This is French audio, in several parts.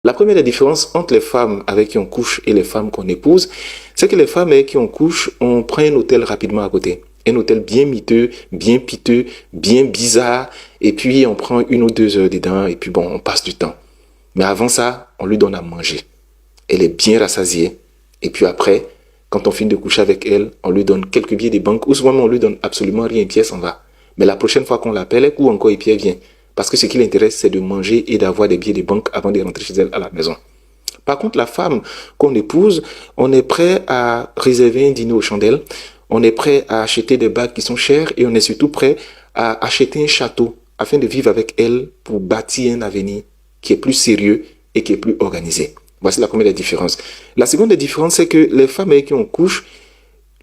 La première des différences entre les femmes avec qui on couche et les femmes qu'on épouse, c'est que les femmes avec qui on couche, on prend un hôtel rapidement à côté. Un hôtel bien miteux, bien piteux, bien bizarre, et puis on prend 1 ou 2 heures dedans, et puis bon, on passe du temps. Mais avant ça, on lui donne à manger. Elle est bien rassasiée, et puis après, quand on finit de coucher avec elle, on lui donne quelques billets de banque, ou souvent on lui donne absolument rien, et puis elle s'en va. Mais la prochaine fois qu'on l'appelle, elle court encore et puis elle vient. Parce que ce qui l'intéresse, c'est de manger et d'avoir des billets de banque avant de rentrer chez elle à la maison. Par contre, la femme qu'on épouse, on est prêt à réserver un dîner aux chandelles, on est prêt à acheter des bagues qui sont chères et on est surtout prêt à acheter un château afin de vivre avec elle pour bâtir un avenir qui est plus sérieux et qui est plus organisé. Voici la première différence. La seconde différence, c'est que les femmes avec qui on couche,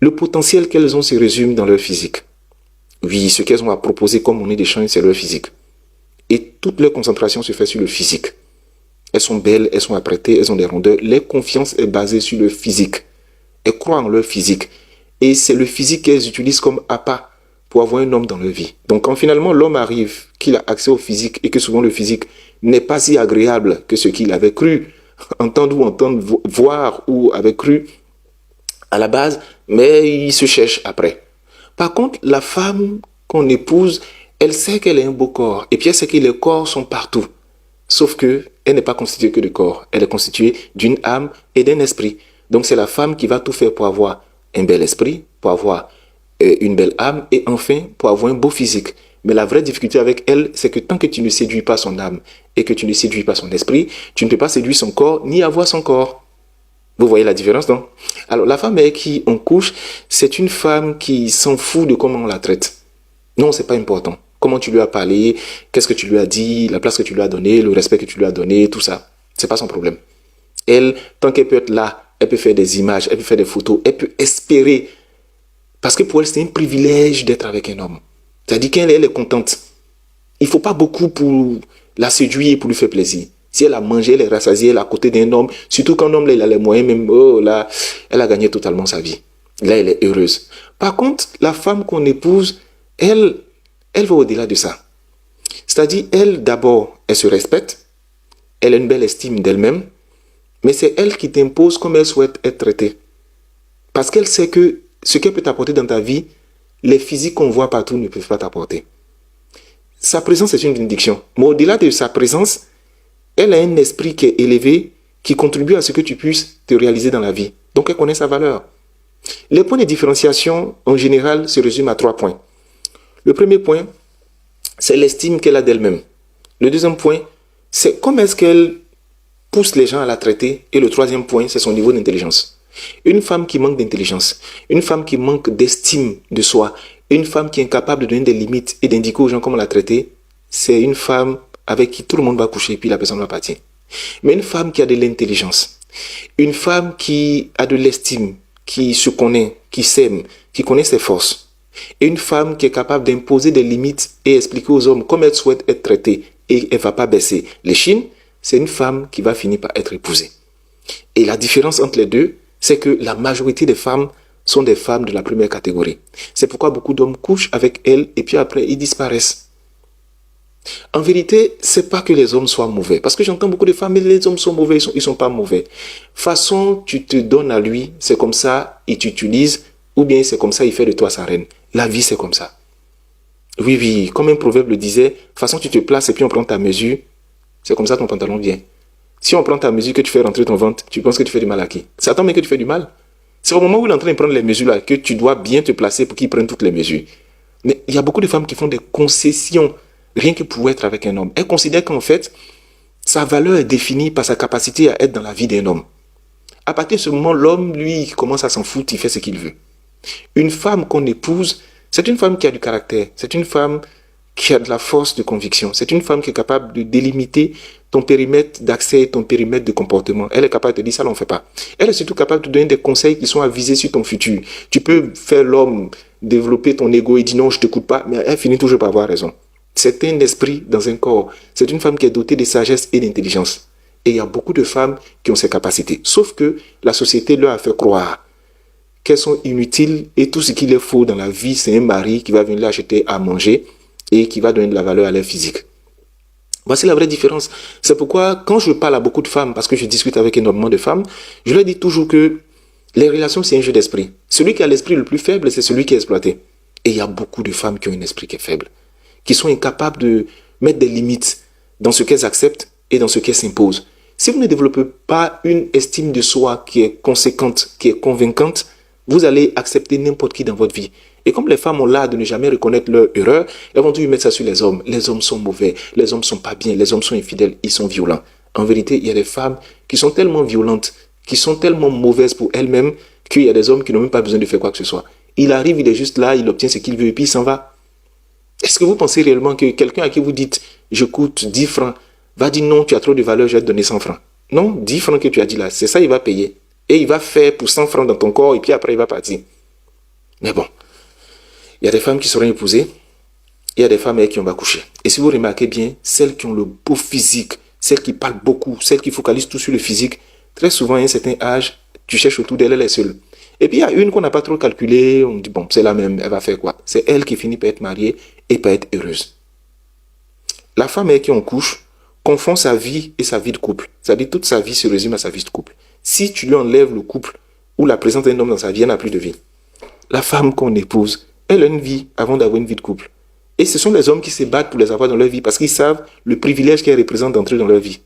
le potentiel qu'elles ont se résume dans leur physique. Oui, ce qu'elles ont à proposer comme monnaie d'échange, c'est leur physique. Et toute leur concentration se fait sur le physique. Elles sont belles, elles sont apprêtées, elles ont des rondeurs. Leur confiance est basée sur le physique. Elles croient en leur physique. Et c'est le physique qu'elles utilisent comme appât pour avoir un homme dans leur vie. Donc quand finalement l'homme arrive, qu'il a accès au physique et que souvent le physique n'est pas si agréable que ce qu'il avait cru entendre, voir ou avait cru à la base, mais il se cherche après. Par contre, la femme qu'on épouse, elle sait qu'elle a un beau corps. Et puis elle sait que les corps sont partout. Sauf que elle n'est pas constituée que de corps. Elle est constituée d'une âme et d'un esprit. Donc c'est la femme qui va tout faire pour avoir un bel esprit, pour avoir une belle âme et enfin pour avoir un beau physique. Mais la vraie difficulté avec elle, c'est que tant que tu ne séduis pas son âme et que tu ne séduis pas son esprit, tu ne peux pas séduire son corps ni avoir son corps. Vous voyez la différence, non? Alors la femme avec qui on couche, c'est une femme qui s'en fout de comment on la traite. Non, c'est pas important. Comment tu lui as parlé, qu'est-ce que tu lui as dit, la place que tu lui as donnée, le respect que tu lui as donné, tout ça. C'est pas son problème. Elle, tant qu'elle peut être là, elle peut faire des images, elle peut faire des photos, elle peut espérer. Parce que pour elle, c'est un privilège d'être avec un homme. C'est-à-dire qu'elle est contente. Il ne faut pas beaucoup pour la séduire, pour lui faire plaisir. Si elle a mangé, elle est rassasiée, elle est à côté d'un homme, surtout quand l'homme, là, il a les moyens, même, oh là, elle a gagné totalement sa vie. Là, elle est heureuse. Par contre, la femme qu'on épouse, elle va au-delà de ça. C'est-à-dire, elle, d'abord, elle se respecte, elle a une belle estime d'elle-même, mais c'est elle qui t'impose comme elle souhaite être traitée. Parce qu'elle sait que ce qu'elle peut t'apporter dans ta vie, les physiques qu'on voit partout ne peuvent pas t'apporter. Sa présence est une bénédiction. Mais au-delà de sa présence, elle a un esprit qui est élevé, qui contribue à ce que tu puisses te réaliser dans la vie. Donc, elle connaît sa valeur. Les points de différenciation, en général, se résument à 3 points. Le premier point, c'est l'estime qu'elle a d'elle-même. Le deuxième point, c'est comment est-ce qu'elle pousse les gens à la traiter. Et le troisième point, c'est son niveau d'intelligence. Une femme qui manque d'intelligence, une femme qui manque d'estime de soi, une femme qui est incapable de donner des limites et d'indiquer aux gens comment la traiter, c'est une femme avec qui tout le monde va coucher et puis la personne va partir. Mais une femme qui a de l'intelligence, une femme qui a de l'estime, qui se connaît, qui s'aime, qui connaît ses forces, et une femme qui est capable d'imposer des limites et expliquer aux hommes comment elle souhaite être traitée et elle ne va pas baisser les chines, c'est une femme qui va finir par être épousée. Et la différence entre les deux, c'est que la majorité des femmes sont des femmes de la première catégorie. C'est pourquoi beaucoup d'hommes couchent avec elles et puis après ils disparaissent. En vérité, c'est pas que les hommes soient mauvais. Parce que j'entends beaucoup de femmes, mais les hommes sont mauvais, ils sont pas mauvais. Façon, tu te donnes à lui, c'est comme ça, il t'utilise, ou bien c'est comme ça, il fait de toi sa reine. La vie, c'est comme ça. Oui, oui, comme un proverbe le disait, façon, tu te places et puis on prend ta mesure, c'est comme ça ton pantalon vient. Si on prend ta mesure que tu fais rentrer ton ventre, tu penses que tu fais du mal à qui? C'est à toi même que tu fais du mal. C'est au moment où il est en train de prendre les mesures là que tu dois bien te placer pour qu'il prenne toutes les mesures. Mais il y a beaucoup de femmes qui font des concessions rien que pour être avec un homme. Elles considèrent qu'en fait, sa valeur est définie par sa capacité à être dans la vie d'un homme. À partir de ce moment, l'homme, lui, il commence à s'en foutre, il fait ce qu'il veut. Une femme qu'on épouse, c'est une femme qui a du caractère. C'est une femme qui a de la force de conviction. C'est une femme qui est capable de délimiter ton périmètre d'accès, ton périmètre de comportement. Elle est capable de te dire ça, on ne fait pas. Elle est surtout capable de te donner des conseils qui sont avisés sur ton futur. Tu peux faire l'homme développer ton ego et dire non, je ne t'écoute pas, mais elle finit toujours par avoir raison. C'est un esprit dans un corps. C'est une femme qui est dotée de sagesse et d'intelligence. Et il y a beaucoup de femmes qui ont ces capacités. Sauf que la société leur a fait croire qu'elles sont inutiles et tout ce qu'il est faux dans la vie, c'est un mari qui va venir leur acheter à manger et qui va donner de la valeur à leur physique. Voici la vraie différence. C'est pourquoi, quand je parle à beaucoup de femmes, parce que je discute avec énormément de femmes, je leur dis toujours que les relations, c'est un jeu d'esprit. Celui qui a l'esprit le plus faible, c'est celui qui est exploité. Et il y a beaucoup de femmes qui ont un esprit qui est faible, qui sont incapables de mettre des limites dans ce qu'elles acceptent et dans ce qu'elles s'imposent. Si vous ne développez pas une estime de soi qui est conséquente, qui est convaincante, vous allez accepter n'importe qui dans votre vie. Et comme les femmes ont l'art de ne jamais reconnaître leur erreur, elles vont toujours mettre ça sur les hommes. Les hommes sont mauvais, les hommes sont pas bien, les hommes sont infidèles, ils sont violents. En vérité, il y a des femmes qui sont tellement violentes, qui sont tellement mauvaises pour elles-mêmes, qu'il y a des hommes qui n'ont même pas besoin de faire quoi que ce soit. Il arrive, il est juste là, il obtient ce qu'il veut et puis il s'en va. Est-ce que vous pensez réellement que quelqu'un à qui vous dites « je coûte 10 francs » va dire « non, tu as trop de valeur, je vais te donner 100 francs ». Non, 10 francs que tu as dit là, c'est ça il va payer. Et il va faire pour 100 francs dans ton corps et puis après il va partir. Mais bon, il y a des femmes qui seront épousées, il y a des femmes avec qui on va coucher. Et si vous remarquez bien, celles qui ont le beau physique, celles qui parlent beaucoup, celles qui focalisent tout sur le physique, très souvent à un certain âge, tu cherches autour d'elle, elle est seule. Et puis il y a une qu'on n'a pas trop calculée, on dit bon, c'est la même, elle va faire quoi? C'est elle qui finit par être mariée et par être heureuse. La femme avec qui on couche confond sa vie et sa vie de couple. C'est-à-dire toute sa vie se résume à sa vie de couple. Si tu lui enlèves le couple ou la présence d'un homme dans sa vie, elle n'a plus de vie. La femme qu'on épouse, elle a une vie avant d'avoir une vie de couple. Et ce sont les hommes qui se battent pour les avoir dans leur vie parce qu'ils savent le privilège qu'elle représente d'entrer dans leur vie.